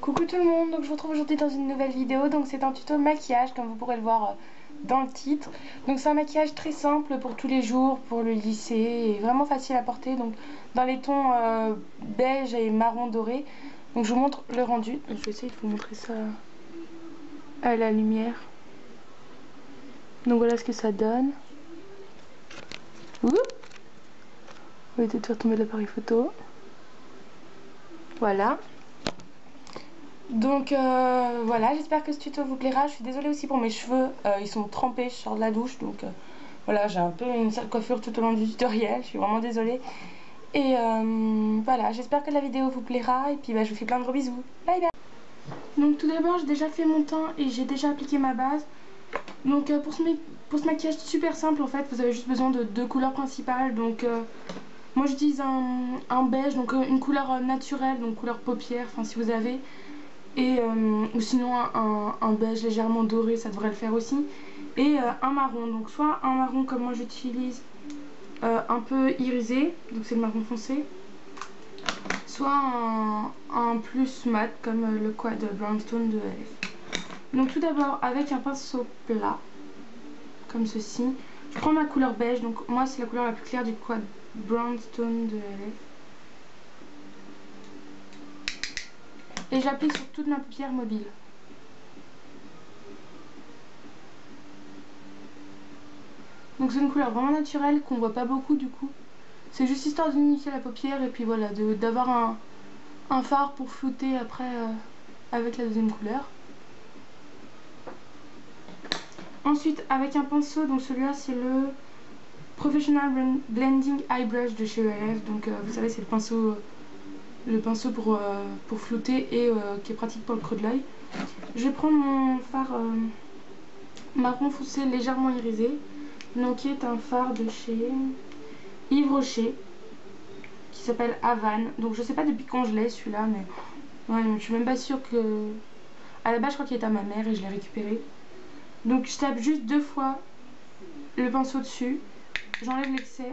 Coucou tout le monde, donc je vous retrouve aujourd'hui dans une nouvelle vidéo. Donc c'est un tuto maquillage comme vous pourrez le voir dans le titre. Donc c'est un maquillage très simple pour tous les jours, pour le lycée, et vraiment facile à porter. Donc dans les tons beige et marron doré. Donc je vous montre le rendu. Je vais essayer de vous montrer ça à la lumière. Donc voilà ce que ça donne. Ouh, on va essayer de faire tomber l'appareil photo. Voilà. Donc voilà, j'espère que ce tuto vous plaira. Je suis désolée aussi pour mes cheveux, ils sont trempés, je sors de la douche, donc voilà, j'ai un peu une sale coiffure tout au long du tutoriel, je suis vraiment désolée. Et voilà, j'espère que la vidéo vous plaira, et puis je vous fais plein de gros bisous. Bye bye. Donc tout d'abord, j'ai déjà fait mon teint et j'ai déjà appliqué ma base. Donc pour ce maquillage super simple, en fait, vous avez juste besoin de deux couleurs principales. Donc moi j'utilise un beige, donc une couleur naturelle, donc couleur paupière, enfin si vous avez. Et ou sinon un beige légèrement doré, ça devrait le faire aussi. Et un marron, donc soit un marron comme moi j'utilise un peu irisé, donc c'est le marron foncé, soit un plus mat comme le quad brownstone de LF. Donc tout d'abord avec un pinceau plat comme ceci, je prends ma couleur beige, donc moi c'est la couleur la plus claire du quad brownstone de LF. Et j'applique sur toute ma paupière mobile. Donc c'est une couleur vraiment naturelle qu'on voit pas beaucoup du coup. C'est juste histoire d'unifier la paupière et puis voilà, d'avoir un fard pour flouter après avec la deuxième couleur. Ensuite avec un pinceau, donc celui-là c'est le Professional Blending Eye Brush de chez ELF. Donc vous savez c'est le pinceau pour flouter et qui est pratique pour le creux de l'œil. Je vais prendre mon fard marron foncé légèrement irisé, donc qui est un fard de chez Yves Rocher qui s'appelle Havane. Donc je sais pas depuis quand je l'ai celui-là, mais ouais, je suis même pas sûre que... À la base je crois qu'il était à ma mère et je l'ai récupéré. Donc je tape juste deux fois le pinceau dessus, j'enlève l'excès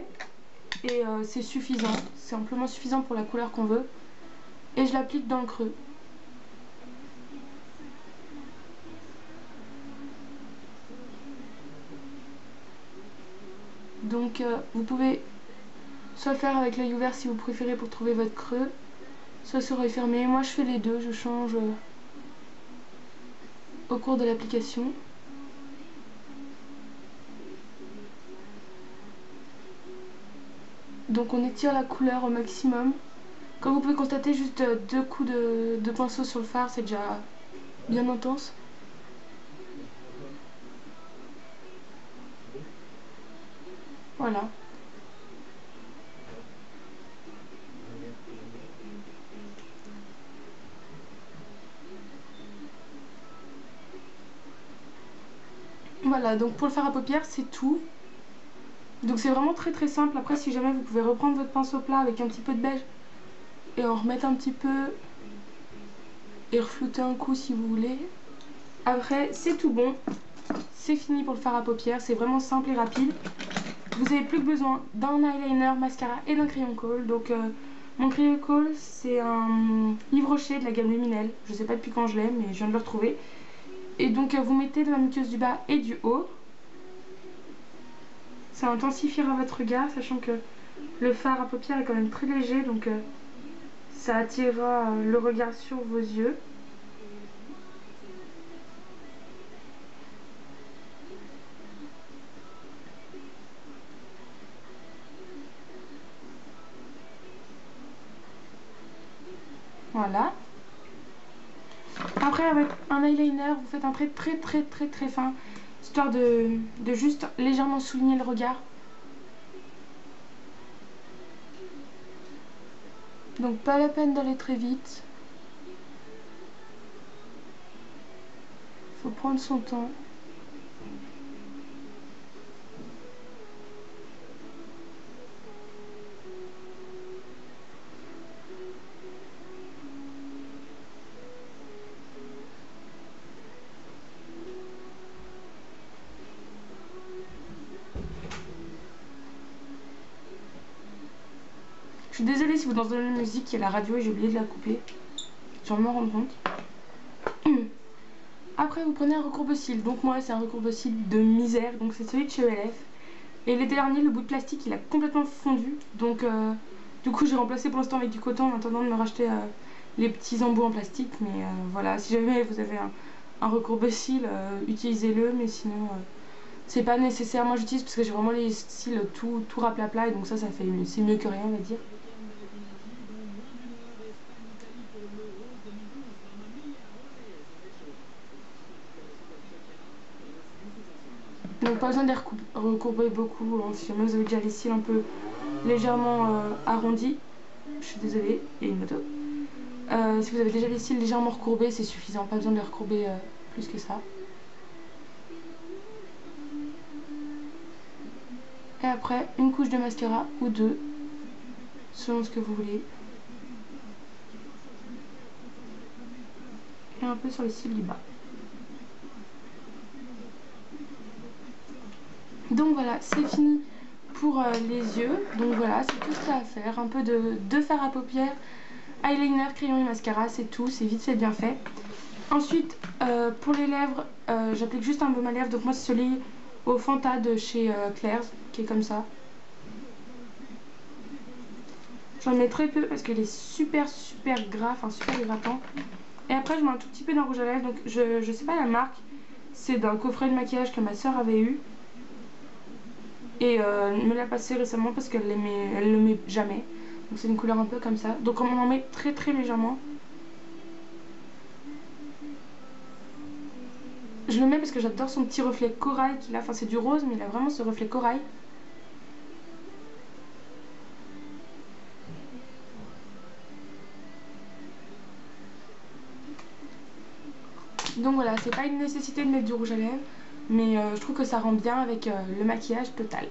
et c'est suffisant, c'est amplement suffisant pour la couleur qu'on veut. Et je l'applique dans le creux. Donc vous pouvez soit le faire avec l'œil ouvert si vous préférez pour trouver votre creux, soit sur l'œil fermé. Moi je fais les deux, je change au cours de l'application. Donc on étire la couleur au maximum. Comme vous pouvez constater, juste deux coups de pinceau sur le fard, c'est déjà bien intense. Voilà. Voilà, donc pour le fard à paupières, c'est tout. Donc c'est vraiment très simple. Après, si jamais vous pouvez reprendre votre pinceau plat avec un petit peu de beige et en remettre un petit peu et reflouter un coup si vous voulez. Après, c'est tout bon. C'est fini pour le fard à paupières. C'est vraiment simple et rapide. Vous n'avez plus que besoin d'un eyeliner, mascara et d'un crayon colle. Donc mon crayon colle, c'est un Yves Rocher de la gamme Luminelle. Je sais pas depuis quand je l'ai, mais je viens de le retrouver. Et donc vous mettez de la muqueuse du bas et du haut. Ça intensifiera votre regard, sachant que le fard à paupières est quand même très léger, donc ça attirera le regard sur vos yeux. Voilà. Après avec un eyeliner, vous faites un trait très fin, histoire de juste légèrement souligner le regard. Donc pas la peine d'aller très vite. Faut prendre son temps. Je suis désolée si vous entendez la musique, il y a la radio et j'ai oublié de la couper. Je vais m'en rendre compte. Après vous prenez un recourbe-cils, donc moi c'est un recourbe-cils de misère, donc c'est celui de chez ELF. Et l'été dernier le bout de plastique il a complètement fondu, donc du coup j'ai remplacé pour l'instant avec du coton en attendant de me racheter les petits embouts en plastique. Mais voilà, si jamais vous avez un recourbe-cils, utilisez-le, mais sinon c'est pas nécessaire. Moi j'utilise parce que j'ai vraiment les cils tout raplapla, et donc ça fait c'est mieux que rien on va dire. Donc pas besoin de les recourber beaucoup, hein. Si jamais vous avez déjà les cils un peu légèrement arrondis, je suis désolée, il y a une moto. Si vous avez déjà les cils légèrement recourbés, c'est suffisant, pas besoin de les recourber plus que ça. Et après, une couche de mascara ou deux, selon ce que vous voulez. Et un peu sur les cils du bas. Donc voilà, c'est fini pour les yeux. Donc voilà, c'est tout ce qu'il y a à faire. Un peu de fard à paupières, eyeliner, crayon et mascara, c'est tout, c'est vite fait, bien fait. Ensuite, pour les lèvres, j'applique juste un baume à lèvres. Donc moi c'est celui au Fanta de chez Claire's, qui est comme ça. J'en mets très peu parce qu'il est super gras, enfin super hydratant. Et après je mets un tout petit peu d'un rouge à lèvres, donc je sais pas la marque, c'est d'un coffret de maquillage que ma soeur avait eu. Et me l'a passé récemment parce qu'elle le met jamais. Donc c'est une couleur un peu comme ça. Donc on en met très légèrement. Je le mets parce que j'adore son petit reflet corail qu'il a. Enfin c'est du rose mais il a vraiment ce reflet corail. Donc voilà, c'est pas une nécessité de mettre du rouge à lèvres, mais je trouve que ça rend bien avec le maquillage total.